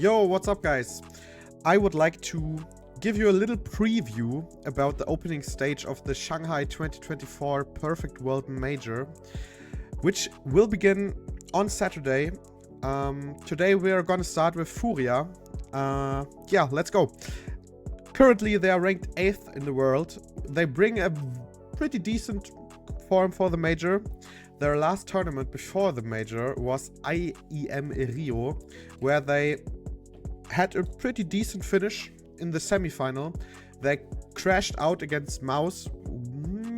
Yo, what's up guys? I would like to give you a little preview about the opening stage of the Shanghai 2024 Perfect World Major, which will begin on Saturday. Today we are gonna start with Furia. Yeah, let's go. Currently they are ranked 8th in the world. They bring a pretty decent form for the major. Their last tournament before the major was IEM Rio, where they had a pretty decent finish in the semi-final. They crashed out against Mouse.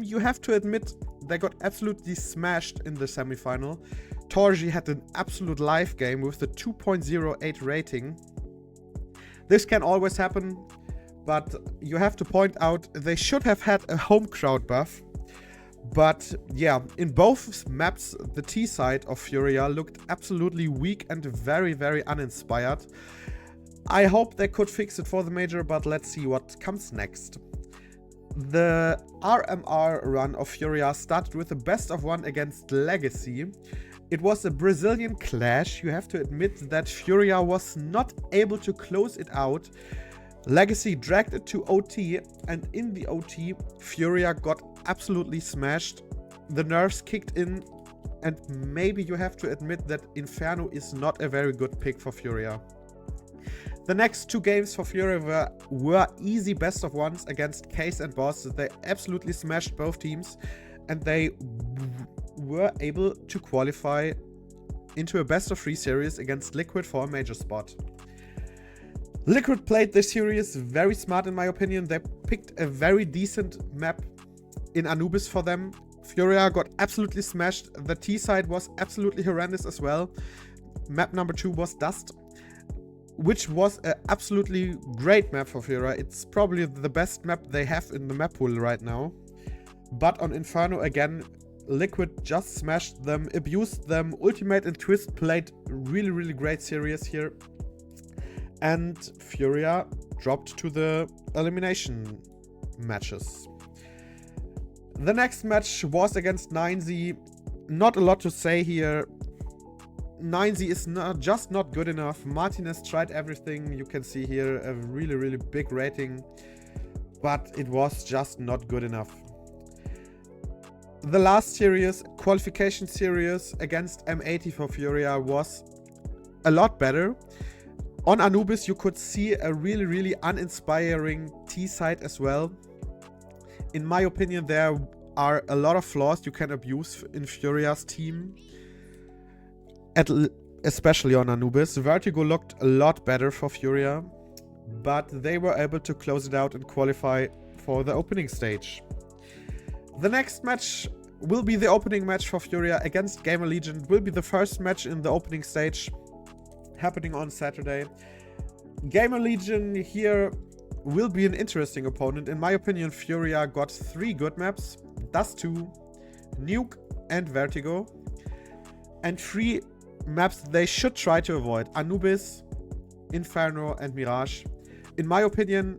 You have to admit, they got absolutely smashed in the semi-final. Torji had an absolute live game with the 2.08 rating. This can always happen, but you have to point out they should have had a home crowd buff. But yeah, in both maps, the T side of Furia looked absolutely weak and very, very uninspired. I hope they could fix it for the major, but let's see what comes next. The RMR run of Furia started with a best of one against Legacy. It was a Brazilian clash. You have to admit that Furia was not able to close it out. Legacy dragged it to OT, and in the OT, Furia got absolutely smashed. The nerfs kicked in, and maybe you have to admit that Inferno is not a very good pick for Furia. The next two games for Furia were easy best of ones against Case and Boss. They absolutely smashed both teams, and they were able to qualify into a best of 3 series against Liquid for a major spot. Liquid played this series very smart in my opinion. They picked a very decent map in Anubis for them. Furia got absolutely smashed. The T side was absolutely horrendous as well. Map number 2 was Dust, which was an absolutely great map for Furia. It's probably the best map they have in the map pool right now. But on Inferno again, Liquid just smashed them, abused them. Ultimate and Twist played really great series here. And Furia dropped to the elimination matches. The next match was against 9Z. Not a lot to say here. 9Z is just not good enough. Martinez tried everything. You can see here a really big rating, but it was just not good enough. The last series, qualification series against M80 for Furia, was a lot better. On Anubis, you could see a really uninspiring T side as well. In my opinion, there are a lot of flaws you can abuse in Furia's team, especially on Anubis. Vertigo looked a lot better for Furia, but they were able to close it out and qualify for the opening stage. The next match will be the opening match for Furia against Gamer Legion. It will be the first match in the opening stage, happening on Saturday. Gamer Legion here will be an interesting opponent. In my opinion, Furia got 3 good maps: Dust 2, Nuke, and Vertigo. And 3 maps they should try to avoid: Anubis, Inferno, and Mirage. In my opinion,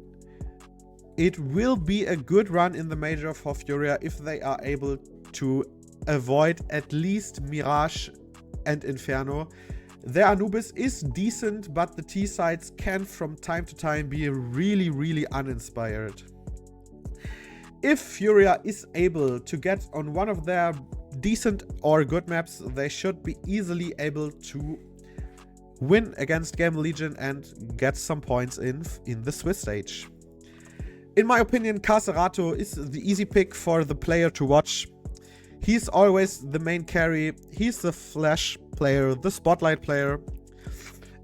it will be a good run in the major for Furia if they are able to avoid at least Mirage and Inferno. Their Anubis is decent, but the T sides can from time to time be really uninspired. If Furia is able to get on one of their decent or good maps, they should be easily able to win against Gamer Legion and get some points in the Swiss stage. In my opinion, Carcerato is the easy pick for the player to watch. He's always the main carry. He's the flash player, the spotlight player.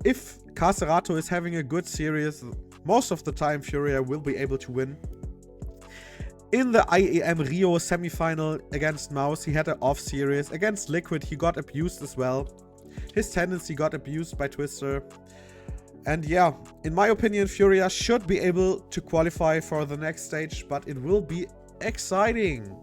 If Carcerato is having a good series, most of the time Furia will be able to win. In the IEM Rio semi-final against Mouse, he had an off series. Against Liquid, he got abused as well. His tendency got abused by Twister. And yeah, in my opinion, Furia should be able to qualify for the next stage, but it will be exciting.